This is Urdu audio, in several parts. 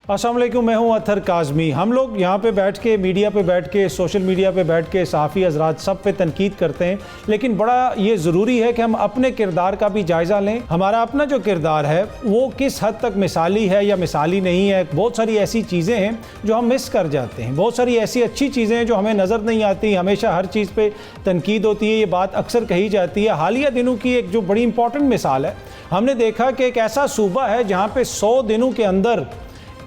السلام علیکم، میں ہوں اطہر کاظمی۔ ہم لوگ یہاں پہ بیٹھ کے میڈیا پہ بیٹھ کے سوشل میڈیا پہ بیٹھ کے صحافی حضرات سب پہ تنقید کرتے ہیں، لیکن بڑا یہ ضروری ہے کہ ہم اپنے کردار کا بھی جائزہ لیں۔ ہمارا اپنا جو کردار ہے وہ کس حد تک مثالی ہے یا مثالی نہیں ہے۔ بہت ساری ایسی چیزیں ہیں جو ہم مس کر جاتے ہیں، بہت ساری ایسی اچھی چیزیں ہیں جو ہمیں نظر نہیں آتی۔ ہمیشہ ہر چیز پہ تنقید ہوتی ہے، یہ بات اکثر کہی جاتی ہے۔ حالیہ دنوں کی ایک جو بڑی امپورٹنٹ مثال ہے، ہم نے دیکھا کہ ایک ایسا صوبہ ہے جہاں پہ 100 دنوں کے اندر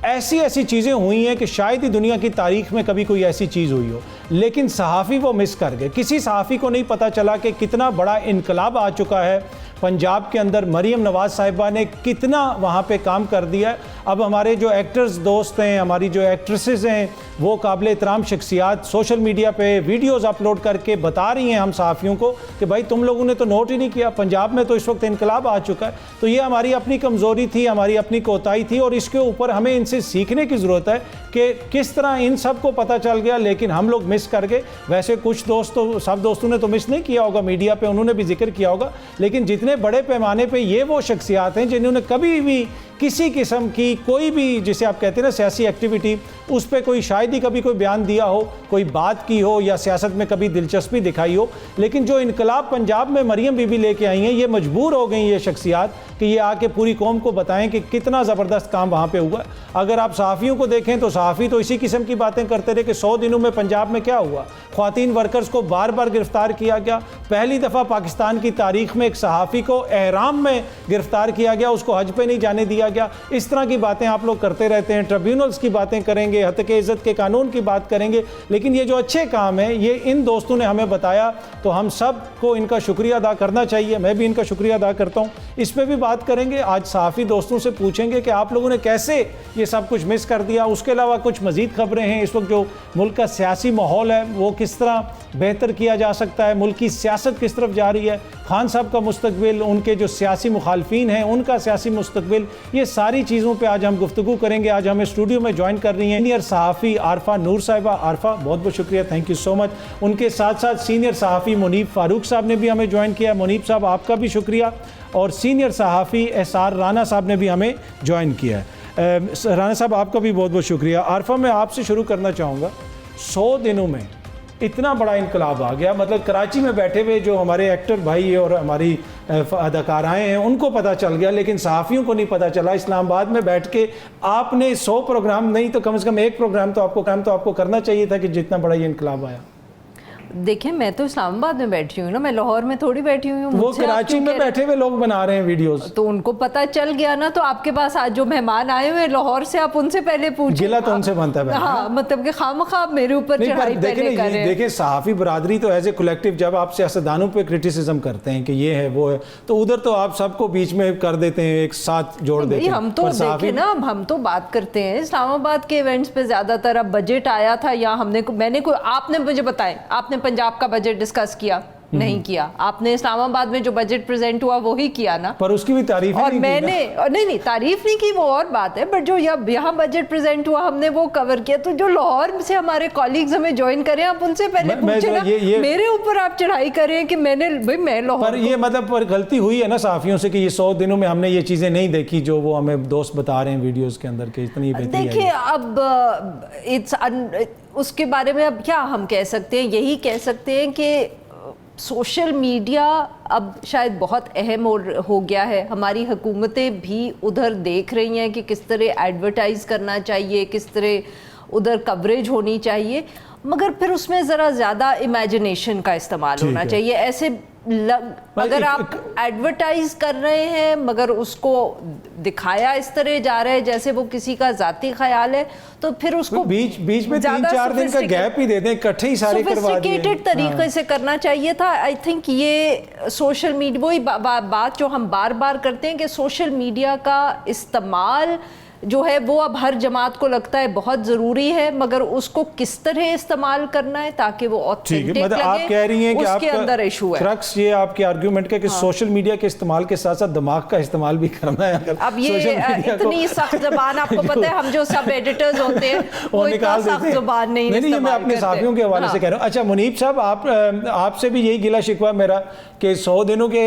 ایسی چیزیں ہوئی ہیں کہ شاید ہی دنیا کی تاریخ میں کبھی کوئی ایسی چیز ہوئی ہو، لیکن صحافی وہ مس کر گئے۔ کسی صحافی کو نہیں پتہ چلا کہ کتنا بڑا انقلاب آ چکا ہے پنجاب کے اندر۔ مریم نواز صاحبہ نے کتنا وہاں پہ کام کر دیا ہے۔ اب ہمارے جو ایکٹرز دوست ہیں، ہماری جو ایکٹریسز ہیں، وہ قابل احترام شخصیات سوشل میڈیا پہ ویڈیوز اپلوڈ کر کے بتا رہی ہیں ہم صحافیوں کو کہ بھائی تم لوگوں نے تو نوٹ ہی نہیں کیا، پنجاب میں تو اس وقت انقلاب آ چکا ہے۔ تو یہ ہماری اپنی کمزوری تھی، ہماری اپنی کوتاہی تھی، اور اس کے اوپر ہمیں ان سے سیکھنے کی ضرورت ہے کہ کس طرح ان سب کو پتہ چل گیا لیکن ہم لوگ مس کر گئے۔ ویسے کچھ دوستوں، سب دوستوں نے تو مس نہیں کیا ہوگا، میڈیا پہ انہوں نے بھی ذکر کیا ہوگا، لیکن جتنے بڑے پیمانے پہ یہ وہ شخصیات ہیں جنہوں نے کبھی بھی کسی قسم کی کوئی بھی، جسے آپ کہتے ہیں نا سیاسی ایکٹیویٹی، اس پہ کوئی شاید ہی کبھی کوئی بیان دیا ہو، کوئی بات کی ہو یا سیاست میں کبھی دلچسپی دکھائی ہو، لیکن جو انقلاب پنجاب میں مریم بی بی لے کے آئی ہیں، یہ مجبور ہو گئیں یہ شخصیات کہ یہ آ کے پوری قوم کو بتائیں کہ کتنا زبردست کام وہاں پہ ہوا ہے۔ اگر آپ صحافیوں کو دیکھیں تو صحافی تو اسی قسم کی باتیں کرتے رہے کہ 100 دنوں میں پنجاب میں کیا ہوا۔ خواتین ورکرز کو بار بار گرفتار کیا گیا، پہلی دفعہ پاکستان کی تاریخ میں ایک صحافی کو احرام میں گرفتار کیا گیا، اس کو حج پہ نہیں جانے دیا گیا۔ اس طرح کی باتیں آپ لوگ کرتے رہتے ہیں، ٹریبیونلز کی باتیں کریں گے، حتیٰ کہ عزت کے قانون کی بات کریں گے، لیکن یہ جو اچھے کام ہیں یہ ان دوستوں نے ہمیں بتایا، تو ہم سب کو ان کا شکریہ ادا کرنا چاہیے۔ میں بھی ان کا شکریہ ادا کرتا ہوں۔ اس پہ بھی بات کریں گے، آج صحافی دوستوں سے پوچھیں گے کہ آپ لوگوں نے کیسے یہ سب کچھ مس کر دیا۔ اس کے علاوہ کچھ مزید خبریں ہیں، اس وقت جو ملک کا سیاسی ماحول ہے وہ کس طرح بہتر کیا جا سکتا ہے، ملک کی سیاست کس طرف جا رہی ہے، خان صاحب کا مستقبل، ان کے جو سیاسی مخالفین ہیں ان کا سیاسی مستقبل، یہ ساری چیزوں پہ آج ہم گفتگو کریں گے۔ آج ہمیں اسٹوڈیو میں جوائن کر رہی ہیں سینئر صحافی عارفہ نور صاحبہ۔ عارفہ بہت بہت شکریہ، تھینک یو سو مچ۔ ان کے ساتھ ساتھ سینئر صحافی منیب فاروق صاحب نے بھی ہمیں جوائن کیا۔ منیب صاحب آپ کا بھی شکریہ، اور سینئر صحافی احسار رانا صاحب نے بھی ہمیں جوائن کیا ہے۔ رانا صاحب آپ کا بھی بہت بہت شکریہ۔ عارفہ میں آپ سے شروع کرنا چاہوں گا، 100 دنوں میں اتنا بڑا انقلاب آ گیا، مطلب کراچی میں بیٹھے ہوئے جو ہمارے ایکٹر بھائی اور ہماری اداکارائیں ہیں ان کو پتہ چل گیا، لیکن صحافیوں کو نہیں پتہ چلا۔ اسلام آباد میں بیٹھ کے آپ نے 100 پروگرام نہیں تو کم از کم ایک پروگرام تو آپ کو کرنا چاہیے تھا کہ جتنا بڑا یہ انقلاب آیا۔ دیکھیں میں تو اسلام آباد میں بیٹھی ہوئی ہوں نا، میں لاہور میں تھوڑی بیٹھی ہوئی ہوں۔ وہ کراچی میں بیٹھے ہوئے لوگ بنا رہے ہیں ویڈیوز، تو ان کو پتہ چل گیا نا۔ تو آپ کے پاس آج جو مہمان آئے ہوئے لاہور سے، آپ ان سے پہلے پوچھیں۔ گلہ تو ان سے بنتا ہے، ہاں، مطلب کہ خواہ میرے اوپر چڑھائی پہلے کر رہے ہیں۔ دیکھیں صحافی برادری تو ایز اے کولیکٹیو جب آپ سیاستدانوں پہ کرٹیسزم کرتے ہیں کہ یہ ہے وہ ہے، تو ادھر تو آپ سب کو بیچ میں کر دیتے ہیں، ایک ساتھ جوڑ دیتے ہیں۔ ہم تو دیکھیں نا، ہم تو بات کرتے ہیں اسلام آباد کے ایونٹس پہ زیادہ تر۔ اب بجٹ آیا تھا یا آپ نے مجھے بتائیں، آپ نے پنجاب کا بجٹ ڈسکس کیا؟ نہیں کیا۔ آپ نے اسلام آباد میں جو بجٹ پریزنٹ ہوا وہی کیا نا، پر اس کی بھی تعریف اور میں نے نہیں تعریف نہیں کی، وہ اور بات ہے، بٹ جو یہاں بجٹ پریزنٹ ہوا ہم نے وہ کور کیا۔ تو جو لاہور سے ہمارے کالیگز ہمیں جوائن کریں، آپ ان سے پہلے پوچھیں نا، میرے اوپر آپ چڑھائی کریں کہ میں لاہور۔ پر یہ مطلب غلطی ہوئی ہے نا صحافیوں سے کہ یہ 100 دنوں میں ہم نے یہ چیزیں نہیں دیکھی جو وہ ہمیں دوست بتا رہے ہیں ویڈیوز کے اندر کہ اتنی بہتری ہے۔ دیکھیں اب اس کے بارے میں اب کیا ہم کہہ سکتے ہیں، یہی کہہ سکتے ہیں کہ سوشل میڈیا اب شاید بہت اہم ہو گیا ہے۔ ہماری حکومتیں بھی ادھر دیکھ رہی ہیں کہ کس طرح ایڈورٹائز کرنا چاہیے، کس طرح ادھر کوریج ہونی چاہیے، مگر پھر اس میں ذرا زیادہ امیجنیشن کا استعمال ہونا چاہیے۔ ایسے اگر آپ ایڈورٹائز کر رہے ہیں مگر اس کو دکھایا اس طرح جا رہا ہے جیسے وہ کسی کا ذاتی خیال ہے، تو پھر اس کو بیچ میں 3-4 دن کا گیپ ہی دے دیں، اکٹھے ہی سارے کروا دیں۔ سوفسٹیکیٹڈ طریقے سے کرنا چاہیے تھا۔ آئی تھنک یہ سوشل میڈیا، وہی بات جو ہم بار بار کرتے ہیں کہ سوشل میڈیا کا استعمال جو ہے وہ اب ہر جماعت کو لگتا ہے بہت ضروری ہے، مگر اس کو کس طرح استعمال کرنا ہے تاکہ وہ اوتھینٹک لگے، آپ کہہ رہی ہیں کہ اس کے اندر ایشو ہے۔ کرکس یہ آپ کی آرگیومنٹ کا کہ سوشل میڈیا کے استعمال کے ساتھ ساتھ دماغ کا استعمال بھی کرنا ہے۔ اب یہ اتنی سخت زبان، آپ کو پتہ ہے ہم جو سب ایڈیٹرز ہوتے ہیں وہ اتنا سخت زبان نہیں استعمال کرتے۔ میں اپنے صحافیوں کے حوالے سے کہہ رہا ہوں۔ اچھا منیب صاحب، آپ سے بھی یہی گلہ شکوہ میرا کہ 100 دنوں کے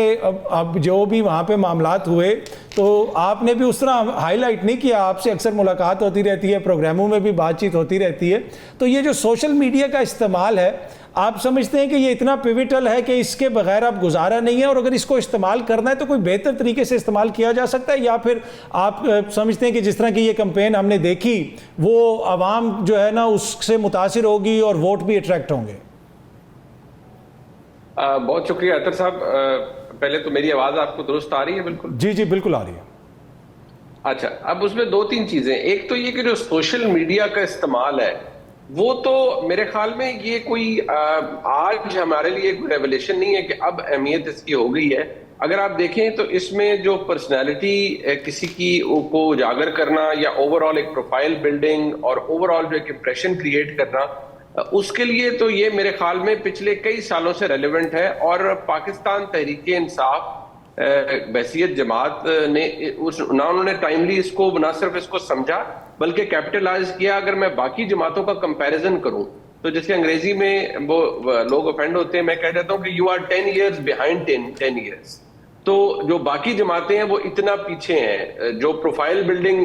اب جو بھی وہاں پہ معاملات ہوئے تو آپ نے بھی اس طرح ہائی لائٹ نہیں کیا، آپ سے اکثر ملاقات ہوتی رہتی ہے, پروگراموں میں بھی بات چیت ہوتی رہتی ہے, تو یہ جو سوشل میڈیا کا استعمال ہے, آپ سمجھتے ہیں کہ یہ اتنا پیوٹل ہے کہ اس کے بغیر اب گزارا نہیں ہے, اور اگر اس کو استعمال کرنا ہے تو کوئی بہتر طریقے سے استعمال کیا جا سکتا ہے, یا پھر آپ سمجھتے ہیں کہ جس طرح کی یہ کمپین ہم نے دیکھی وہ عوام جو ہے نا اس سے متاثر ہوگی اور ووٹ بھی اٹریکٹ ہوں گے؟ بہت شکریہ اطہر صاحب. پہلے تو میری آواز آپ کو درست آ رہی ہے؟ بالکل جی جی بالکل آ رہی ہے. اچھا, اب اس میں دو تین چیزیں. ایک تو یہ کہ جو سوشل میڈیا کا استعمال ہے وہ تو میرے خیال میں یہ کوئی آج ہمارے لیے کوئی ریولیشن نہیں ہے کہ اب اہمیت اس کی ہو گئی ہے. اگر آپ دیکھیں تو اس میں جو پرسنالٹی کسی کی کو اجاگر کرنا یا اوور آل ایک پروفائل بلڈنگ اور اوور آل جو ایک امپریشن کریٹ کرنا, اس کے لیے تو یہ میرے خیال میں پچھلے کئی سالوں سے ریلیونٹ ہے. اور پاکستان تحریک انصاف بحثیت جماعت نے انہوں نے ٹائملی اس کو نہ صرف اس کو سمجھا بلکہ کیپٹلائز کیا. اگر میں باقی جماعتوں کا کمپیریزن کروں تو جیسے انگریزی میں وہ لوگ افینڈ ہوتے ہیں, میں کہہ دیتا ہوں کہ you are 10 years behind 10 years. تو جو باقی جماعتیں ہیں وہ اتنا پیچھے ہیں. جو پروفائل بلڈنگ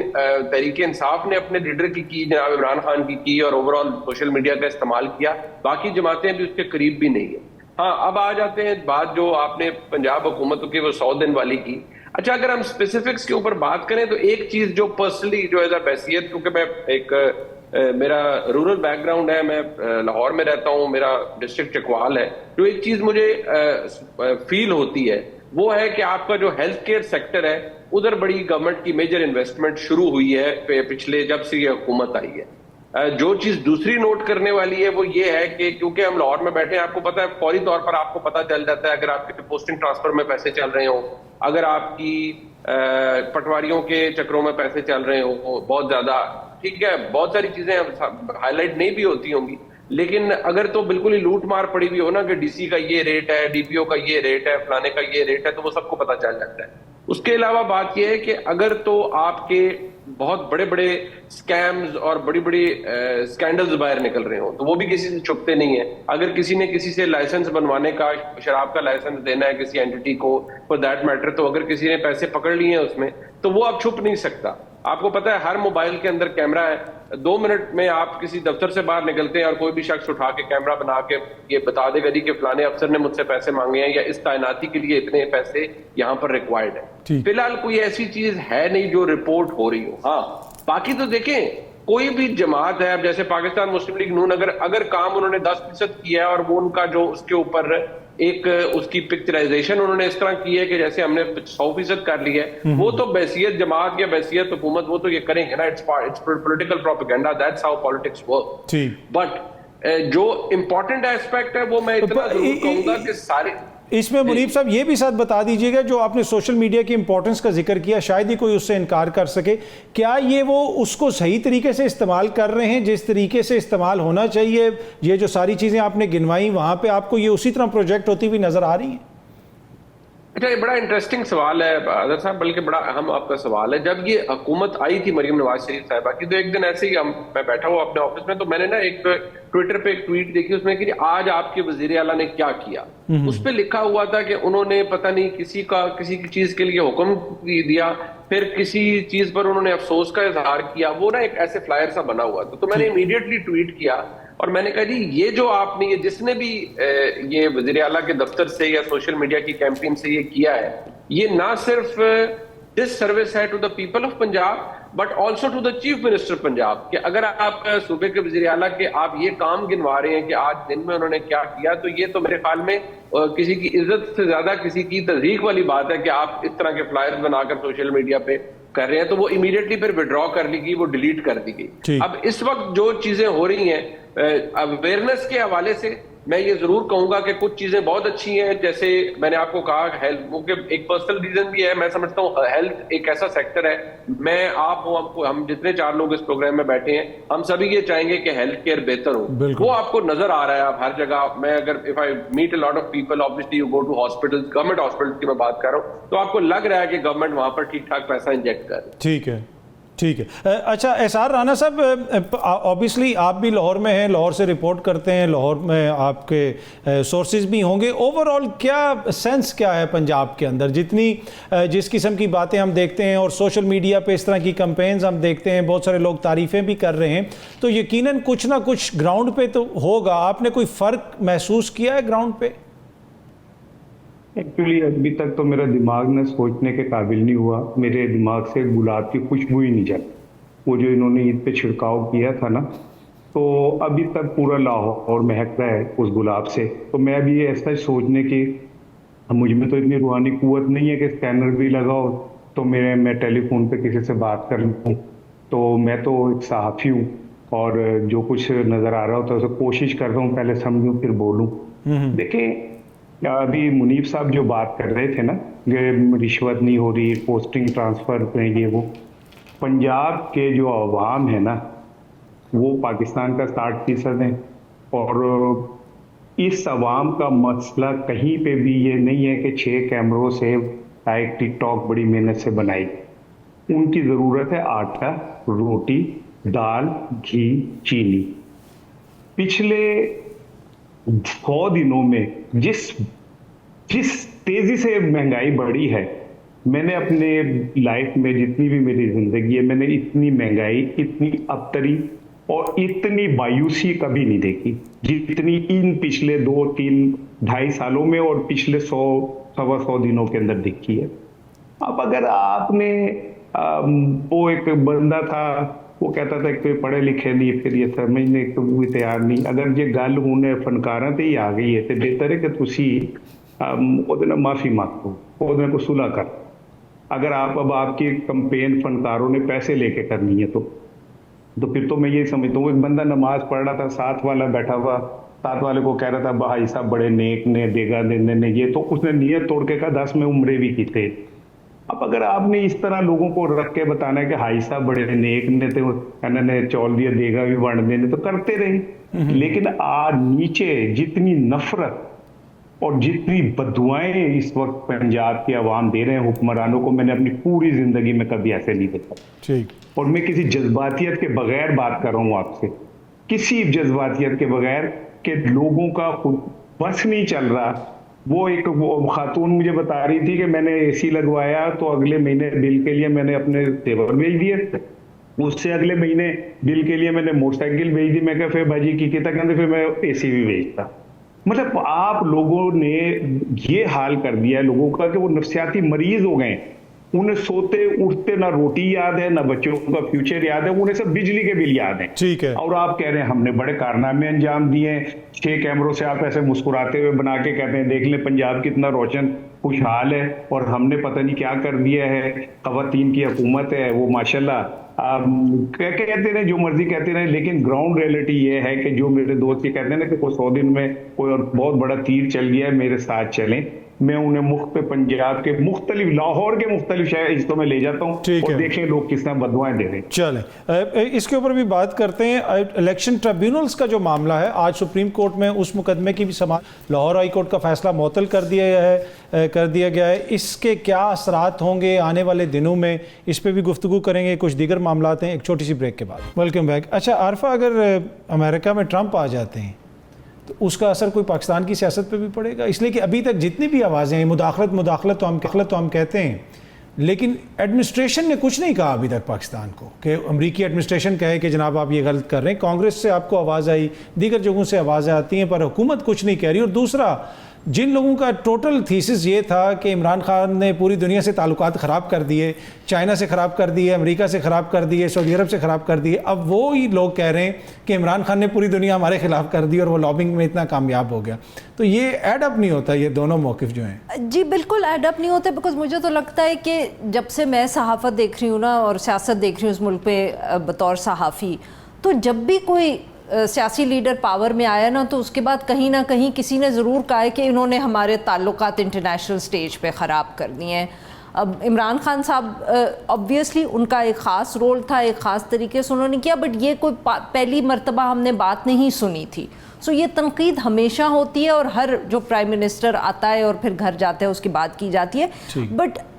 تحریک انصاف نے اپنے لیڈر کی جناب عمران خان کی اور اوور آل سوشل میڈیا کا استعمال کیا, باقی جماعتیں بھی اس کے قریب بھی نہیں ہیں. ہاں, اب آ جاتے ہیں بات جو آپ نے پنجاب حکومت کی وہ 100 دن والی کی. اچھا, اگر ہم اسپیسیفکس کے اوپر بات کریں تو ایک چیز جو پرسنلی جو ایز اے بحثیت, کیونکہ میں ایک میرا رورل بیک گراؤنڈ ہے, میں لاہور میں رہتا ہوں, میرا ڈسٹرکٹ چکوال ہے, جو ایک چیز مجھے فیل ہوتی ہے وہ ہے کہ آپ کا جو ہیلتھ کیئر سیکٹر ہے ادھر بڑی گورنمنٹ کی میجر انویسٹمنٹ شروع ہوئی ہے پچھلے جب سے یہ حکومت آئی ہے. جو چیز دوسری نوٹ کرنے والی ہے وہ یہ ہے کہ کیونکہ ہم لاہور میں بیٹھے ہیں, آپ کو پتا ہے فوری طور پر آپ کو پتا چل جاتا ہے اگر آپ کے پوسٹنگ ٹرانسفر میں پیسے چل رہے ہوں, اگر آپ کی پٹواریوں کے چکروں میں پیسے چل رہے ہوں بہت زیادہ, ٹھیک ہے, بہت ساری چیزیں ہائی لائٹ نہیں بھی ہوتی ہوں گی, لیکن اگر تو بالکل ہی لوٹ مار پڑی ہوئی ہو نا کہ ڈی سی کا یہ ریٹ ہے, ڈی پی او کا یہ ریٹ ہے, فلانے کا یہ ریٹ ہے, تو وہ سب کو پتا چل جاتا ہے. اس کے علاوہ بات یہ ہے کہ اگر تو آپ کے بہت بڑے بڑے سکیمز اور بڑی بڑی سکینڈلز باہر نکل رہے ہوں تو وہ بھی کسی سے چھپتے نہیں ہیں. اگر کسی نے کسی سے لائسنس بنوانے کا, شراب کا لائسنس دینا ہے کسی اینٹی کو فور دیٹ میٹر, تو اگر کسی نے پیسے پکڑ لیے ہیں اس میں تو وہ اب چھپ نہیں سکتا. آپ کو پتا ہے ہر موبائل کے اندر کیمرہ ہے, 2 منٹ میں آپ کسی دفتر سے باہر نکلتے ہیں اور کوئی بھی شخص اٹھا کے کیمرہ بنا کے یہ بتا دے گا جی کہ فلانے افسر نے مجھ سے پیسے مانگے ہیں یا اس تعیناتی کے لیے اتنے پیسے یہاں پر ریکوائرڈ ہے. فی الحال کوئی ایسی چیز ہے نہیں جو رپورٹ ہو رہی ہو. ہاں, باقی تو دیکھیں کوئی بھی جماعت ہے, اب جیسے پاکستان مسلم لیگ نون, اگر کام انہوں نے 10% کیا ہے اور وہ ان کا جو اس کے اوپر ایک اس کی پکچرائزیشن انہوں نے اس طرح کی ہے کہ جیسے ہم نے 100% کر لی ہے, وہ تو بحثیت جماعت یا بحثیت حکومت وہ تو یہ کریں گے نا, it's political propaganda, that's how politics work. But جو امپورٹنٹ ایسپیکٹ ہے وہ میں اتنا ضرور کہوں گا کہ سارے اس میں منیب صاحب یہ بھی ساتھ بتا دیجئے گا, جو آپ نے سوشل میڈیا کی امپورٹنس کا ذکر کیا, شاید ہی کوئی اس سے انکار کر سکے, کیا یہ وہ اس کو صحیح طریقے سے استعمال کر رہے ہیں جس طریقے سے استعمال ہونا چاہیے؟ یہ جو ساری چیزیں آپ نے گنوائیں وہاں پہ آپ کو یہ اسی طرح پروجیکٹ ہوتی ہوئی نظر آ رہی ہیں؟ اچھا, یہ بڑا انٹرسٹنگ سوال ہے اظہر صاحب, بلکہ بڑا اہم آپ کا سوال ہے. جب یہ حکومت آئی تھی مریم نواز شریف صاحبہ کی, تو ایک دن ایسے ہی میں بیٹھا ہوا اپنے آفس میں, تو میں نے نا ایک ٹویٹر پہ ایک ٹویٹ دیکھی, اس میں کہ آج آپ کے وزیر اعلیٰ نے کیا کیا. اس پہ لکھا ہوا تھا کہ انہوں نے پتہ نہیں کسی کی چیز کے لیے حکم دیا, پھر کسی چیز پر انہوں نے افسوس کا اظہار کیا. وہ نا ایک ایسے فلائر سا بنا ہوا تھا, تو میں نے امیڈیٹلی ٹویٹ کیا اور میں نے کہا جی یہ جو آپ نے جس نے بھی یہ وزیر اعلیٰ کے دفتر سے یا سوشل میڈیا کی کیمپین سے یہ کیا ہے, یہ نہ صرف دس سروس ہے to the people of Punjab but also to the chief minister Punjab, کہ اگر آپ صوبے کے وزیر اعلیٰ کے آپ یہ کام گنوا رہے ہیں کہ آج دن میں انہوں نے کیا کیا, تو یہ تو میرے خیال میں کسی کی عزت سے زیادہ کسی کی تذریق والی بات ہے کہ آپ اس طرح کے فلائرز بنا کر سوشل میڈیا پہ کر رہے ہیں. تو وہ امیڈیٹلی پھر وڈرا کر لی گئی, وہ ڈیلیٹ کر دی گئی. اب اس وقت جو چیزیں ہو رہی ہیں اویئرنیس کے حوالے سے, میں یہ ضرور کہوں گا کہ کچھ چیزیں بہت اچھی ہیں, جیسے میں نے آپ کو کہا ہیلتھ, ایک پرسنل ریزن بھی ہے, میں سمجھتا ہوں ہیلتھ ایک ایسا سیکٹر ہے, میں آپ ہوں ہم جتنے 4 لوگ اس پروگرام میں بیٹھے ہیں, ہم سبھی یہ چاہیں گے کہ ہیلتھ کیئر بہتر ہو. وہ آپ کو نظر آ رہا ہے آپ ہر جگہ. میں اگر if I meet a lot of people, obviously you go to hospitals, government hospitals کی میں بات کر رہا ہوں, تو آپ کو لگ رہا ہے کہ گورنمنٹ وہاں پر ٹھیک ٹھاک پیسہ انجیکٹ کر رہی ہے. ٹھیک ہے, ٹھیک ہے. اچھا احسان رانا صاحب، آبویسلی آپ بھی لاہور میں ہیں، لاہور سے رپورٹ کرتے ہیں، لاہور میں آپ کے سورسز بھی ہوں گے. اوور آل کیا سینس کیا ہے پنجاب کے اندر؟ جس قسم کی باتیں ہم دیکھتے ہیں اور سوشل میڈیا پہ اس طرح کی کمپینز ہم دیکھتے ہیں، بہت سارے لوگ تعریفیں بھی کر رہے ہیں، تو یقیناً کچھ نہ کچھ گراؤنڈ پہ تو ہوگا. آپ نے کوئی فرق محسوس کیا ہے گراؤنڈ پہ؟ ایکچولی ابھی تک تو میرا دماغ نہ سوچنے کے قابل نہیں ہوا. میرے دماغ سے گلاب کی خوشبو ہی نہیں جاتی. وہ جو انہوں نے عید پہ چھڑکاؤ کیا تھا نا، تو ابھی تک پورا لاہور مہک رہا ہے اس گلاب سے. تو میں ابھی ایسا سوچنے کی، مجھ میں تو اتنی روحانی قوت نہیں ہے کہ اسکینر بھی لگاؤ تو میں ٹیلی فون پہ کسی سے بات کر لوں. تو میں تو ایک صحافی ہوں، اور جو کچھ نظر آ رہا ہوتا ہے اسے کوشش کرتا ہوں پہلے سمجھوں پھر بولوں. دیکھیں، ابھی منیب صاحب جو بات کر رہے تھے نا کہ رشوت نہیں ہو رہی، پوسٹنگ ٹرانسفر پہ یہ وہ، پنجاب کے جو عوام ہے نا وہ پاکستان کا 60% ہے. اور اس عوام کا مسئلہ کہیں پہ بھی یہ نہیں ہے کہ 6 کیمروں سے ایک ٹک ٹاک بڑی محنت سے بنائی. ان کی ضرورت ہے آٹا، روٹی، دال، گھی، چینی. پچھلے 100 دنوں میں جس تیزی سے مہنگائی بڑھی ہے، میں نے اپنے لائف میں جتنی بھی میری زندگی ہے، میں نے اتنی مہنگائی، اتنی ابتری اور اتنی مایوسی کبھی نہیں دیکھی جتنی ان پچھلے 2، 3، 2.5 سالوں میں اور پچھلے 100 دنوں کے اندر دیکھی ہے. اب اگر آپ نے وہ ایک بندہ تھا، وہ کہتا تھا کہ پڑھے لکھے نہیں، پھر یہ سمجھنے کو بھی تیار نہیں. اگر یہ گل ہونے فنکاراں تے ہی آ گئی ہے تو بہتر ہے کہ تسی معافی مانگو، وہ کو صلح کر. اگر اب آپ کی کمپین فنکاروں نے پیسے لے کے کرنی ہے تو پھر تو میں یہ سمجھتا ہوں، ایک بندہ نماز پڑھ رہا تھا، ساتھ والا بیٹھا ہوا، ساتھ والے کو کہہ رہا تھا بھائی صاحب بڑے نیک نے، دے گا دینے نے، یہ تو اس نے نیت توڑ کے کہا 10 میں عمرے بھی کی تھے. اب اگر آپ نے اس طرح لوگوں کو رکھ کے بتانا ہے کہ ہائی صاحب بڑے نیک نے تھے، انہوں نے چول دیا دے گا بھی بانٹ دینے، تو کرتے رہے. لیکن آج نیچے جتنی نفرت اور جتنی بددعائیں اس وقت پنجاب کے عوام دے رہے ہیں حکمرانوں کو، میں نے اپنی پوری زندگی میں کبھی ایسے نہیں دیکھا. اور میں کسی جذباتیت کے بغیر بات کر رہا ہوں آپ سے، کسی جذباتیت کے بغیر، کہ لوگوں کا خود بس نہیں چل رہا. وہ خاتون مجھے بتا رہی تھی کہ میں نے اے سی لگوایا تو اگلے مہینے بل کے لیے میں نے اپنے تیور بھیج دیے، اس سے اگلے مہینے بل کے لیے میں نے موٹر سائیکل بھیج دی. میں کہا پھر بھاجی کی کہتا کہ پھر میں اے سی بھی بھیجتا. مطلب آپ لوگوں نے یہ حال کر دیا ہے لوگوں کا کہ وہ نفسیاتی مریض ہو گئے. انہیں سوتے اٹھتے نہ روٹی یاد ہے، نہ بچوں کا فیوچر یاد ہے، انہیں سب بجلی کے بل یاد ہیں. ٹھیک ہے. اور آپ کہہ رہے ہیں ہم نے بڑے کارنامے انجام دیے ہیں. 6 کیمروں سے آپ ایسے مسکراتے ہوئے بنا کے کہتے ہیں دیکھ لیں پنجاب کتنا روشن خوشحال ہے، اور ہم نے پتہ نہیں کیا کر دیا ہے. خواتین کی حکومت ہے، وہ ماشاءاللہ کہتے رہے جو مرضی کہتے رہے. لیکن گراؤنڈ ریئلٹی یہ ہے کہ جو میرے دوست یہ کہتے ہیں نا کہ کوئی 100 دن میں کوئی بہت بڑا تیر چل گیا ہے، میرے ساتھ چلیں. میں انہیں پنجاب کے مختلف، لاہور کے مختلف حصوں میں لے جاتا ہوں اور دیکھیں لوگ کس طرح بددعائیں دے رہے ہیں. چلیں اس کے اوپر بھی بات کرتے ہیں. الیکشن ٹریبیونلز کا جو معاملہ ہے، آج سپریم کورٹ میں اس مقدمے کی بھی سماعت، لاہور ہائی کورٹ کا فیصلہ معطل کر دیا گیا ہے. اس کے کیا اثرات ہوں گے آنے والے دنوں میں، اس پہ بھی گفتگو کریں گے. کچھ دیگر معاملات ہیں ایک چھوٹی سی بریک کے بعد. Welcome back. اچھا عارفہ، اگر امریکہ میں ٹرمپ آ جاتے ہیں تو اس کا اثر کوئی پاکستان کی سیاست پہ بھی پڑے گا؟ اس لیے کہ ابھی تک جتنی بھی آوازیں ہیں، مداخلت تو ہم کہتے ہیں، لیکن ایڈمنسٹریشن نے کچھ نہیں کہا ابھی تک پاکستان کو کہ امریکی ایڈمنسٹریشن کہے کہ جناب آپ یہ غلط کر رہے ہیں. کانگریس سے آپ کو آواز آئی، دیگر جگہوں سے آوازیں آتی ہیں، پر حکومت کچھ نہیں کہہ رہی. اور دوسرا، جن لوگوں کا ٹوٹل تھیسس یہ تھا کہ عمران خان نے پوری دنیا سے تعلقات خراب کر دیے، چائنا سے خراب کر دیے، امریکہ سے خراب کر دیے، سعودی عرب سے خراب کر دیے، اب وہی لوگ کہہ رہے ہیں کہ عمران خان نے پوری دنیا ہمارے خلاف کر دی اور وہ لابنگ میں اتنا کامیاب ہو گیا. تو یہ ایڈ اپ نہیں ہوتا، یہ دونوں موقف جو ہیں. جی بالکل ایڈ اپ نہیں ہوتے، بیکاز مجھے تو لگتا ہے کہ جب سے میں صحافت دیکھ رہی ہوں نا اور سیاست دیکھ رہی ہوں اس ملک پہ بطور صحافی، تو جب بھی کوئی سیاسی لیڈر پاور میں آیا نا تو اس کے بعد کہیں نہ کہیں کسی نے ضرور کہا ہے کہ انہوں نے ہمارے تعلقات انٹرنیشنل سٹیج پہ خراب کر دیے ہیں. اب عمران خان صاحب obviously ان کا ایک خاص رول تھا، ایک خاص طریقے سے انہوں نے کیا، بٹ یہ کوئی پہلی مرتبہ ہم نے بات نہیں سنی تھی. سو یہ تنقید ہمیشہ ہوتی ہے اور ہر جو پرائم منسٹر آتا ہے اور پھر گھر جاتا ہے اس کی بات کی جاتی ہے. بٹ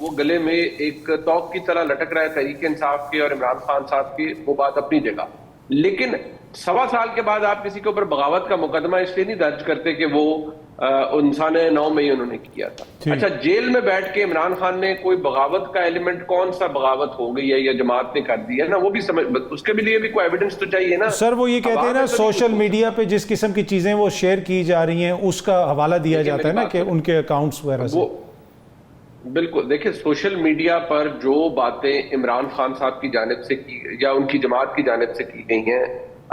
وہ گلے میں ایک توق کی طرح لٹک رہا ہے تحریک انصاف کے اور عمران خان صاحب کی، وہ بات اپنی جگہ. لیکن 1.25 سال کے بعد آپ کسی کے اوپر بغاوت کا مقدمہ اس لیے نہیں درج کرتے کہ وہ انسان 9 مئی انہوں نے کیا تھا. اچھا، جیل میں بیٹھ کے عمران خان نے کوئی بغاوت کا ایلیمنٹ، کون سا بغاوت ہو گئی ہے یا جماعت نے کر دی ہے نا، وہ بھی سمجھ، اس کے لیے بھی کوئی ایویڈنس تو چاہیے نا. سر وہ یہ کہتے ہیں نا سوشل میڈیا پہ جس قسم کی چیزیں وہ شیئر کی جا رہی ہیں اس کا حوالہ دیا جاتا ہے نا کہ ان کے اکاؤنٹس وغیرہ سے. بالکل، دیکھیں سوشل میڈیا پر جو باتیں عمران خان صاحب کی جانب سے کی یا ان کی جماعت کی جانب سے کی گئی ہیں،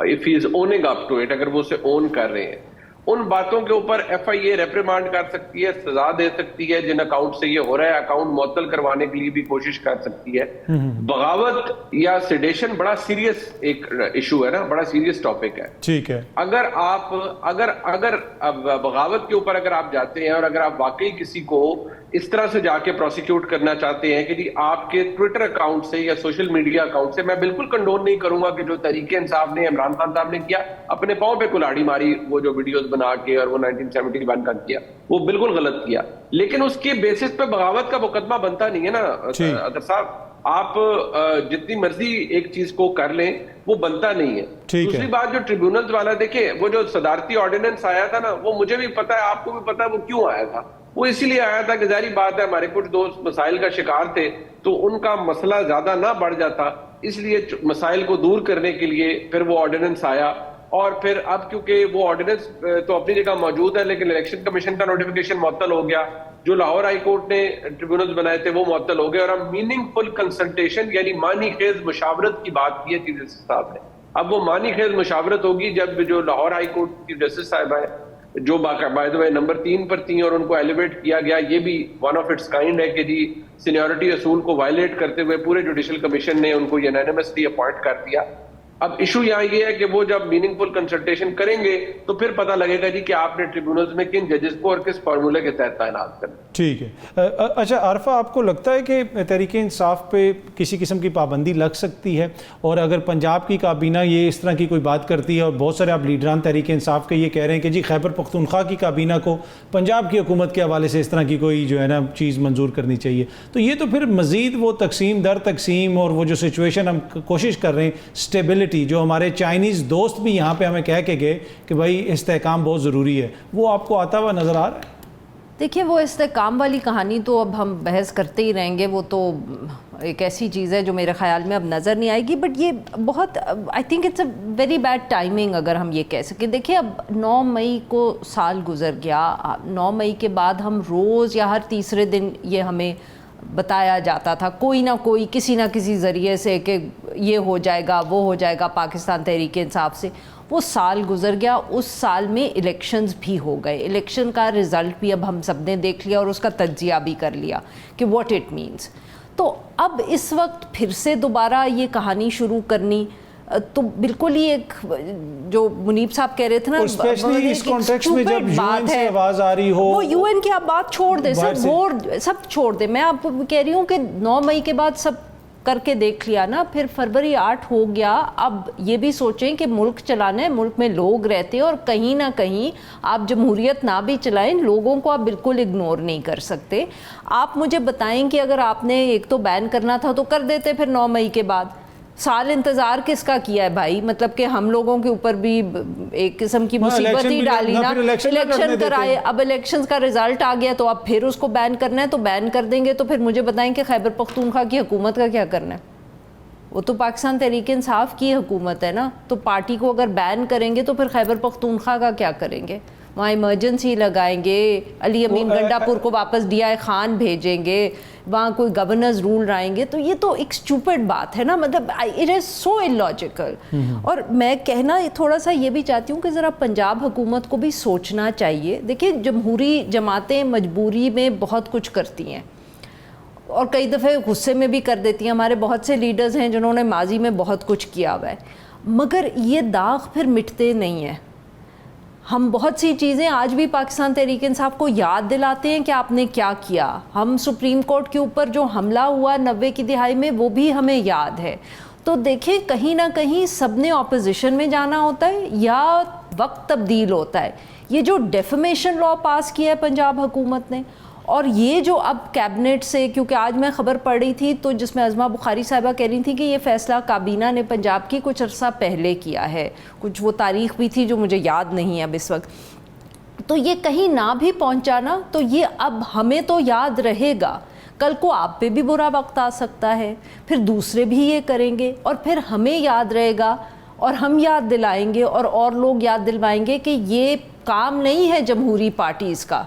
if he is owning up to it، اگر وہ اسے اون کر رہے ہیں، ان باتوں کے اوپر FIA ریپریمانڈ کر سکتی ہے، سزا دے سکتی ہے. جن اکاؤنٹ سے یہ ہو رہا ہے اکاؤنٹ معطل کروانے کے لیے بھی کوشش کر سکتی ہے. بغاوت یا سیڈیشن بڑا سیریس ایک ایشو ہے نا، بڑا سیریس ٹاپک ہے. ٹھیک ہے، اگر بغاوت کے اوپر اگر آپ جاتے ہیں اور اگر آپ واقعی کسی کو اس طرح سے جا کے پروسیکیوٹ کرنا چاہتے ہیں کہ جی آپ کے ٹویٹر اکاؤنٹ سے یا سوشل میڈیا اکاؤنٹ سے، میں بالکل کنڈون نہیں کروں گا کہ جو تحریک انصاف نے، عمران خان صاحب نے کیا، اپنے پاؤں پہ کلاڑی ماری وہ جو ویڈیوز بنا کے اور وہ 1971 کا کیا، وہ بالکل غلط کیا. لیکن اس کے بیسس پہ بغاوت کا مقدمہ بنتا نہیں ہے نا اطہر صاحب. آپ جتنی مرضی ایک چیز کو کر لیں وہ بنتا نہیں ہے. دوسری بات جو ٹریبیونلز والا، دیکھیں وہ جو صدارتی آرڈیننس آیا تھا نا، وہ مجھے بھی پتا ہے، آپ کو بھی پتا ہے وہ کیوں آیا تھا. وہ اسی لیے آیا تھا کہ ظاہری بات ہے ہمارے کچھ دوست مسائل کا شکار تھے تو ان کا مسئلہ زیادہ نہ بڑھ جاتا، اس لیے مسائل کو دور کرنے کے لیے پھر وہ آرڈیننس آیا. اور پھر اب کیونکہ وہ آرڈیننس تو اپنی جگہ موجود ہے لیکن الیکشن کمیشن کا نوٹیفیکیشن معطل ہو گیا، جو لاہور ہائی کورٹ نے ٹریبیونلز بنائے تھے وہ معطل ہو گئے، اور ہم میننگ فل کنسلٹیشن یعنی معنی خیز مشاورت کی بات کی ہے چیف جسٹس صاحب نے. اب وہ معنی خیز مشاورت ہوگی جب جو لاہور ہائی کورٹ کی جسٹس صاحبہ ہے جو باقاعدہ نمبر 3 پر تھیں اور ان کو ایلیویٹ کیا گیا، یہ بھی ون آف اٹس کائنڈ ہے کہ جی سینیورٹی اصول کو وائلیٹ کرتے ہوئے پورے جوڈیشل کمیشن نے ان کو یونانیمسلی اپوائنٹ کر دیا. اب ایشو یہاں یہ ہے کہ وہ جب میننگ فل کنسلٹیشن کریں گے تو پھر پتہ لگے گا جی کہ آپ نے ٹریبیونلز میں کن ججز کو اور کس فارمولے کے تحت تعینات کرنا. ٹھیک ہے. اچھا عارفہ، آپ کو لگتا ہے کہ تحریک انصاف پہ کسی قسم کی پابندی لگ سکتی ہے؟ اور اگر پنجاب کی کابینہ یہ اس طرح کی کوئی بات کرتی ہے، اور بہت سارے آپ لیڈران تحریک انصاف کے یہ کہہ رہے ہیں کہ جی خیبر پختونخوا کی کابینہ کو پنجاب کی حکومت کے حوالے سے اس طرح کی کوئی جو ہے نا چیز منظور کرنی چاہیے، تو یہ تو پھر مزید وہ تقسیم در تقسیم اور وہ جو سچویشن ہم کوشش کر رہے ہیں اسٹیبلٹی، جو ہمارے چائنیز دوست بھی یہاں پہ ہمیں کہہ کے گئے کہ بھائی استحکام بہت ضروری ہے، وہ آپ کو آتا ہوا نظر آ رہا ہے؟ دیکھیے وہ استحکام والی کہانی تو اب ہم بحث کرتے ہی رہیں گے، وہ تو ایک ایسی چیز ہے جو میرے خیال میں اب نظر نہیں آئے گی. بٹ یہ بہت I think it's a very bad timing اگر ہم یہ کہہ سکیں. دیکھیے اب 9 مئی کو سال گزر گیا، 9 مئی کے بعد ہم روز یا ہر تیسرے دن یہ ہمیں بتایا جاتا تھا کوئی نہ کوئی کسی نہ کسی ذریعے سے کہ یہ ہو جائے گا وہ ہو جائے گا پاکستان تحریک انصاف سے. وہ سال گزر گیا، اس سال میں الیکشنز بھی ہو گئے، الیکشن کا رزلٹ بھی اب ہم سب نے دیکھ لیا اور اس کا تجزیہ بھی کر لیا کہ واٹ اٹ مینس. تو اب اس وقت پھر سے دوبارہ یہ کہانی شروع کرنی تو بالکل ہی ایک جو منیب صاحب کہہ رہے تھے نا، اسپیشلی اس کانٹیکسٹ میں جب یو این سے آواز آ رہی ہو، وہ یو این کی آپ بات چھوڑ دیں، سب چھوڑ دیں. میں آپ کو کہہ رہی ہوں کہ 9 مئی کے بعد سب کر کے دیکھ لیا نا، پھر فروری 8 ہو گیا. اب یہ بھی سوچیں کہ ملک چلانا ہے، ملک میں لوگ رہتے ہیں اور کہیں نہ کہیں آپ جمہوریت نہ بھی چلائیں، لوگوں کو آپ بالکل اگنور نہیں کر سکتے. آپ مجھے بتائیں کہ اگر آپ نے ایک تو بین کرنا تھا تو کر دیتے پھر 9 مئی کے بعد. سال انتظار کس کا کیا ہے بھائی؟ مطلب کہ ہم لوگوں کے اوپر بھی ایک قسم کی مصیبت ہی ڈالی نا، الیکشن کرائے. اب الیکشن کا رزلٹ آ گیا تو اب پھر اس کو بین کرنا ہے تو بین کر دیں گے. تو پھر مجھے بتائیں کہ خیبر پختونخوا کی حکومت کا کیا کرنا ہے؟ وہ تو پاکستان تحریک انصاف کی حکومت ہے نا. تو پارٹی کو اگر بین کریں گے تو پھر خیبر پختونخوا کا کیا کریں گے؟ وہاں ایمرجنسی لگائیں گے، علی امین گنڈا پور کو واپس ڈی آئی خان بھیجیں گے، وہاں کوئی گورنرز رول لائیں گے. تو یہ تو ایک اسٹوپڈ بات ہے نا، مطلب اٹ از سو انلاجیکل. اور میں کہنا تھوڑا سا یہ بھی چاہتی ہوں کہ ذرا پنجاب حکومت کو بھی سوچنا چاہیے. دیکھیں جمہوری جماعتیں مجبوری میں بہت کچھ کرتی ہیں اور کئی دفعہ غصے میں بھی کر دیتی ہیں. ہمارے بہت سے لیڈرز ہیں جنہوں نے ماضی میں بہت کچھ کیا ہوا ہے، مگر یہ داغ پھر مٹتے نہیں ہیں. ہم بہت سی چیزیں آج بھی پاکستان تحریک انصاف کو یاد دلاتے ہیں کہ آپ نے کیا کیا. ہم سپریم کورٹ کے اوپر جو حملہ ہوا 90 کی دہائی میں وہ بھی ہمیں یاد ہے. تو دیکھیں کہیں نہ کہیں سب نے اپوزیشن میں جانا ہوتا ہے یا وقت تبدیل ہوتا ہے. یہ جو ڈیفیمیشن لا پاس کیا ہے پنجاب حکومت نے اور یہ جو اب کیبنٹ سے، کیونکہ آج میں خبر پڑھ رہی تھی تو جس میں عظمہ بخاری صاحبہ کہہ رہی تھی کہ یہ فیصلہ کابینہ نے پنجاب کی کچھ عرصہ پہلے کیا ہے، کچھ وہ تاریخ بھی تھی جو مجھے یاد نہیں ہے اب اس وقت، تو یہ کہیں نہ بھی پہنچانا تو یہ اب ہمیں تو یاد رہے گا، کل کو آپ پہ بھی برا وقت آ سکتا ہے، پھر دوسرے بھی یہ کریں گے اور پھر ہمیں یاد رہے گا اور ہم یاد دلائیں گے اور لوگ یاد دلوائیں گے کہ یہ کام نہیں ہے جمہوری پارٹیز کا۔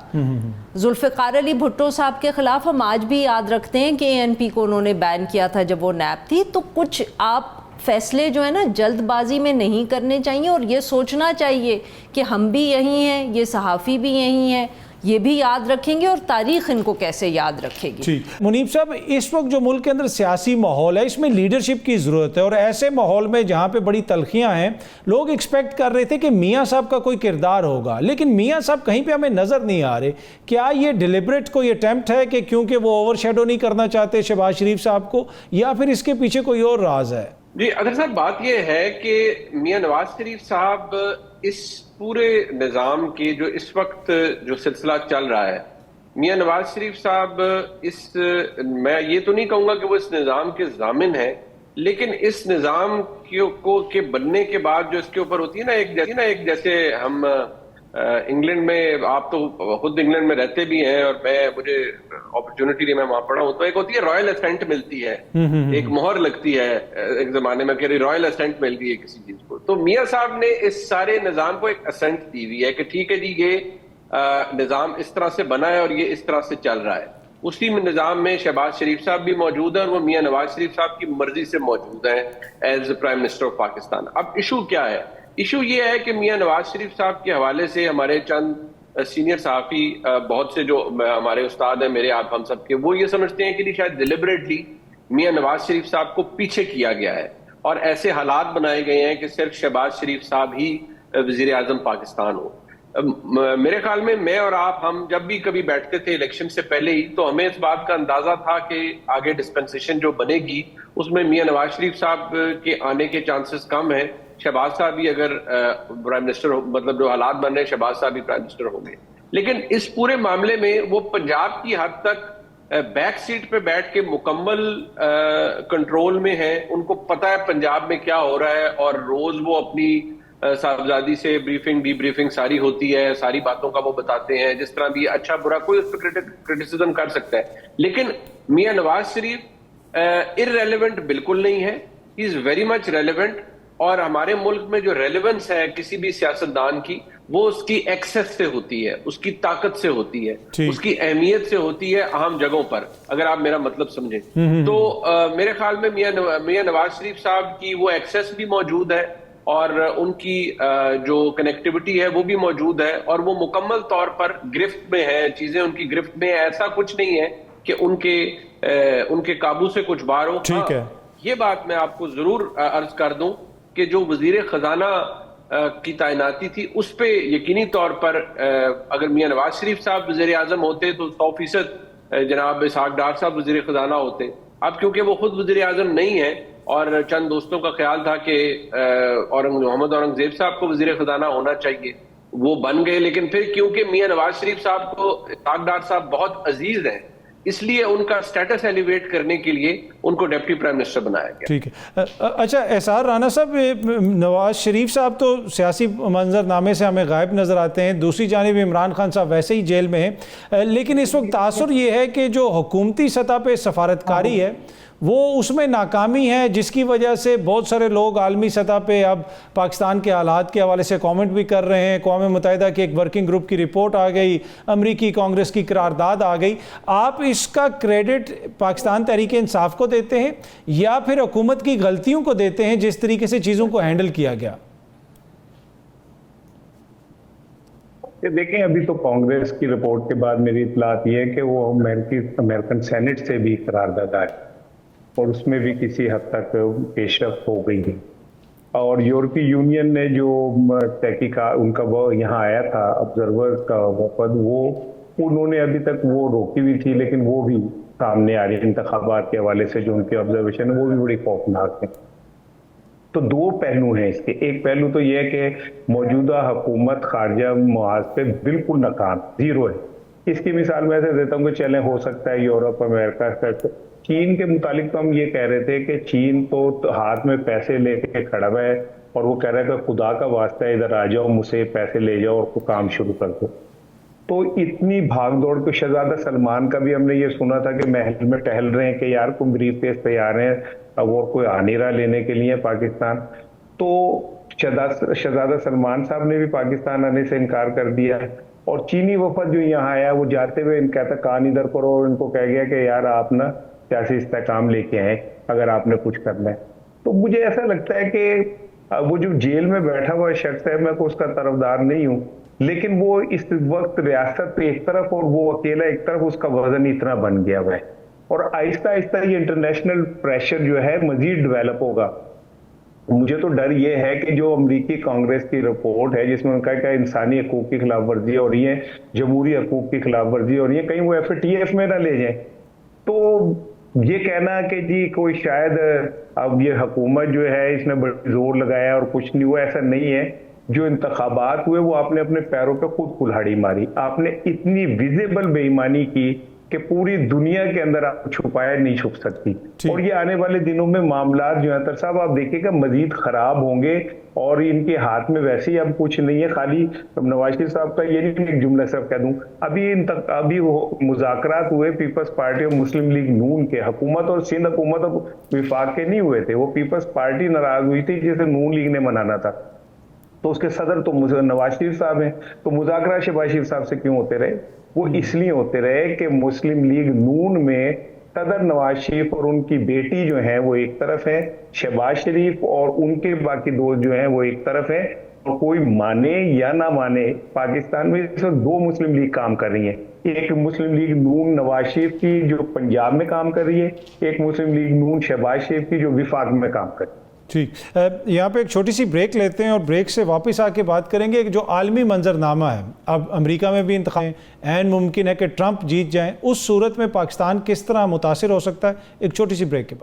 ذوالفقار علی بھٹو صاحب کے خلاف ہم آج بھی یاد رکھتے ہیں کہ ANP کو انہوں نے بین کیا تھا جب وہ نیب تھی، تو کچھ آپ فیصلے جو ہے نا جلد بازی میں نہیں کرنے چاہیے اور یہ سوچنا چاہیے کہ ہم بھی یہی ہیں، یہ صحافی بھی یہی ہیں، یہ بھی یاد رکھیں گے اور تاریخ ان کو کیسے یاد رکھے گی۔ جی منیب صاحب، اس وقت جو ملک کے اندر سیاسی ماحول ہے اس میں لیڈرشپ کی ضرورت ہے، اور ایسے ماحول میں جہاں پہ بڑی تلخیاں ہیں، لوگ ایکسپیکٹ کر رہے تھے کہ میاں صاحب کا کوئی کردار ہوگا، لیکن میاں صاحب کہیں پہ ہمیں نظر نہیں آ رہے۔ کیا یہ ڈیلیبریٹ کوئی اٹیمپٹ ہے کہ کیونکہ وہ اوور شیڈو نہیں کرنا چاہتے شہباز شریف صاحب کو، یا پھر اس کے پیچھے کوئی اور راز ہے؟ جی اظہر صاحب، بات یہ ہے کہ میاں نواز شریف صاحب اس پورے نظام کے جو اس وقت جو سلسلہ چل رہا ہے، میاں نواز شریف صاحب میں یہ تو نہیں کہوں گا کہ وہ اس نظام کے ضامن ہیں، لیکن اس نظام کے بننے کے بعد جو اس کے اوپر ہوتی ہے نا ایک جیسے ہم انگلینڈ میں، آپ تو خود انگلینڈ میں رہتے بھی ہیں اور مجھے اپرچونٹی دی میں وہاں پڑھا ہوں، تو ایک ہوتی ہے رائل اسینٹ ملتی ہے، ایک مہر لگتی ہے ایک زمانے میں کہ رائل اسینٹ مل گئی ہے کسی چیز کو، تو میاں صاحب نے اس سارے نظام کو ایک اسینٹ دی ہوئی ہے کہ ٹھیک ہے جی یہ نظام اس طرح سے بنا ہے اور یہ اس طرح سے چل رہا ہے۔ اسی نظام میں شہباز شریف صاحب بھی موجود ہیں اور وہ میاں نواز شریف صاحب کی مرضی سے موجود ہیں as prime minister of Pakistan. اب ایشو کیا ہے؟ ایشو یہ ہے کہ میاں نواز شریف صاحب کے حوالے سے ہمارے چند سینئر صحافی بہت سے جو ہمارے استاد ہیں میرے آپ ہم سب کے، وہ یہ سمجھتے ہیں کہ شاید ڈیلیبریٹلی میاں نواز شریف صاحب کو پیچھے کیا گیا ہے اور ایسے حالات بنائے گئے ہیں کہ صرف شہباز شریف صاحب ہی وزیر اعظم پاکستان ہو۔ میرے خیال میں اور آپ ہم جب بھی کبھی بیٹھتے تھے الیکشن سے پہلے ہی، تو ہمیں اس بات کا اندازہ تھا کہ آگے ڈسپنسیشن جو بنے گی اس میں میاں نواز شریف صاحب کے آنے کے چانسز کم ہیں، شہباز صاحب بھی اگر پرائم منسٹر مطلب جو حالات بن رہے ہیں شہباز صاحب بھی پرائم منسٹر ہوں گے، لیکن اس پورے معاملے میں وہ پنجاب کی حد تک بیک سیٹ پہ بیٹھ کے مکمل کنٹرول میں ہیں، ان کو پتہ ہے پنجاب میں کیا ہو رہا ہے اور روز وہ اپنی صاحبزادی سے بریفنگ ڈی بریفنگ ساری ہوتی ہے، ساری باتوں کا وہ بتاتے ہیں، جس طرح بھی اچھا برا کوئی اس پہ کرٹیسزم کر سکتا ہے، لیکن میاں نواز شریف irrelevant بالکل نہیں ہے، he is very much relevant، اور ہمارے ملک میں جو ریلیونس ہے کسی بھی سیاستدان کی وہ اس کی ایکسس سے ہوتی ہے، اس کی طاقت سے ہوتی ہے، اس کی اہمیت سے ہوتی ہے اہم جگہوں پر، اگر آپ میرا مطلب سمجھیں تو میرے خیال میں میاں نواز شریف صاحب کی وہ ایکسس بھی موجود ہے اور ان کی جو کنیکٹیوٹی ہے وہ بھی موجود ہے، اور وہ مکمل طور پر گرفت میں ہے، چیزیں ان کی گرفت میں، ایسا کچھ نہیں ہے کہ ان کے قابو سے کچھ باہر ہو۔ ٹھیک ہے، یہ بات میں آپ کو ضرور عرض کر دوں کہ جو وزیر خزانہ کی تعیناتی تھی اس پہ یقینی طور پر اگر میاں نواز شریف صاحب وزیر اعظم ہوتے تو 100% جناب اسحاق ڈار صاحب وزیر خزانہ ہوتے۔ اب کیونکہ وہ خود وزیر اعظم نہیں ہے اور چند دوستوں کا خیال تھا کہ محمد اورنگزیب صاحب کو وزیر خزانہ ہونا چاہیے، وہ بن گئے، لیکن پھر کیونکہ میاں نواز شریف صاحب کو اسحاق ڈار صاحب بہت عزیز ہیں، اس لیے ان کا سٹیٹس ایلیویٹ کرنے کے لیے ان کو ڈپٹی پرائم منسٹر بنایا گیا۔ ٹھیک ہے، اچھا احسان رانا صاحب، نواز شریف صاحب تو سیاسی منظر نامے سے ہمیں غائب نظر آتے ہیں، دوسری جانب عمران خان صاحب ویسے ہی جیل میں ہیں، لیکن اس وقت تاثر یہ ہے کہ جو حکومتی سطح پہ سفارتکاری ہے وہ اس میں ناکامی ہے، جس کی وجہ سے بہت سارے لوگ عالمی سطح پہ اب پاکستان کے حالات کے حوالے سے کامنٹ بھی کر رہے ہیں۔ اقوام متحدہ کی ایک ورکنگ گروپ کی رپورٹ آ گئی، امریکی کانگریس کی قرارداد آ گئی، آپ اس کا کریڈٹ پاکستان تحریک انصاف کو دیتے ہیں یا پھر حکومت کی غلطیوں کو دیتے ہیں جس طریقے سے چیزوں کو ہینڈل کیا گیا؟ دیکھیں، ابھی تو کانگریس کی رپورٹ کے بعد میری اطلاعات یہ ہے کہ وہ امریکن سینٹ سے بھی قرارداد آئی اور اس میں بھی کسی حد تک پیش رفت ہو گئی ہے، اور یورپی یونین نے جو تحقیقات ان کا وہ یہاں آیا تھا آبزرور کا وفد، وہ انہوں نے ابھی تک وہ روکی ہوئی تھی، لیکن وہ بھی سامنے آ رہی ہے انتخابات کے حوالے سے جو ان کی آبزرویشن ہے وہ بھی بڑی خوفناک ہے۔ تو دو پہلو ہیں اس کے، ایک پہلو تو یہ ہے کہ موجودہ حکومت خارجہ محاذ پہ بالکل ناکام، زیرو ہے، اس کی مثال میں ایسے دیتا ہوں کہ چلیں ہو سکتا ہے یورپ امریکہ کا، چین کے متعلق تو ہم یہ کہہ رہے تھے کہ چین تو ہاتھ میں پیسے لے کے کھڑا ہوا ہے اور وہ کہہ رہا ہے کہ خدا کا واسطہ ہے ادھر آ جاؤ، مجھ سے پیسے لے جاؤ اور کوئی کام شروع کر دو. تو اتنی بھاگ دوڑ کے شہزادہ سلمان کا بھی ہم نے یہ سنا تھا کہ محل میں ٹہل رہے ہیں کہ یار کوئی بریف کیس تیار ہیں، اب اور کوئی آ نہیں رہا لینے کے لیے پاکستان. تو شہزادہ سلمان صاحب نے بھی پاکستان آنے سے انکار کر دیا، اور چینی وفد جو یہاں آیا وہ جاتے ہوئے ان کہتا کان ادھر کرو، اور ان کو کہہ گیا کہ یار آپ نا سیاسی استحکام لے کے آئے اگر آپ نے کچھ کرنا ہے. تو مجھے ایسا لگتا ہے کہ وہ جو جیل میں بیٹھا ہوا شخص ہے، میں اس کا طرفدار نہیں ہوں، لیکن وہ اس وقت ریاست پہ ایک طرف اور وہ اکیلا ایک طرف، اس کا وزن اتنا بن گیا ہوا ہے، اور آہستہ آہستہ یہ انٹرنیشنل پریشر جو ہے مزید ڈیولپ ہوگا. مجھے تو ڈر یہ ہے کہ جو امریکی کانگریس کی رپورٹ ہے جس میں ان کا کہ انسانی حقوق کی خلاف ورزی ہو رہی ہے، جمہوری حقوق کی خلاف ورزی ہو رہی ہے، کہیں وہ FATF میں نہ لے جائیں. تو یہ کہنا کہ جی کوئی شاید اب یہ حکومت جو ہے اس نے بڑی زور لگایا اور کچھ نہیں ہوا، ایسا نہیں ہے. جو انتخابات ہوئے وہ آپ نے اپنے پیروں پہ خود کلہاڑی ماری، آپ نے اتنی ویزیبل بے ایمانی کی کہ پوری دنیا کے اندر آپ چھپایا نہیں چھپ سکتی. اور یہ آنے والے دنوں میں معاملات جو ہیں تر صاحب آپ دیکھیں گا مزید خراب ہوں گے، اور ان کے ہاتھ میں ویسے ہی اب کچھ نہیں ہے. خالی نواز شریف صاحب کا یہ نہیں، ایک جملہ صرف کہہ دوں، ابھی وہ مذاکرات ہوئے پیپلز پارٹی اور مسلم لیگ نون کے، حکومت اور سندھ حکومت اور وفاق کے نہیں ہوئے تھے، وہ پیپلز پارٹی ناراض ہوئی تھی جسے نون لیگ نے منانا تھا، تو اس کے صدر تو نواز شریف صاحب ہیں. تو مذاکرات شہباز شریف صاحب سے کیوں ہوتے رہے؟ وہ اس لیے ہوتے رہے کہ مسلم لیگ نون میں صدر نواز شریف اور ان کی بیٹی جو ہیں وہ ایک طرف ہیں، شہباز شریف اور ان کے باقی دوست جو ہیں وہ ایک طرف ہیں. اور کوئی مانے یا نہ مانے، پاکستان میں اس وقت دو مسلم لیگ کام کر رہی ہیں، ایک مسلم لیگ نون نواز شریف کی جو پنجاب میں کام کر رہی ہے، ایک مسلم لیگ نون شہباز شریف کی جو وفاق میں کام کر رہی ہے. ٹھیک، یہاں پہ ایک چھوٹی سی بریک لیتے ہیں اور بریک سے واپس آ کے بات کریں گے کہ جو عالمی منظرنامہ ہے، اب امریکہ میں بھی انتخاب عین ممکن ہے کہ ٹرمپ جیت جائیں، اس صورت میں پاکستان کس طرح متاثر ہو سکتا ہے. ایک چھوٹی سی بریک کے بعد.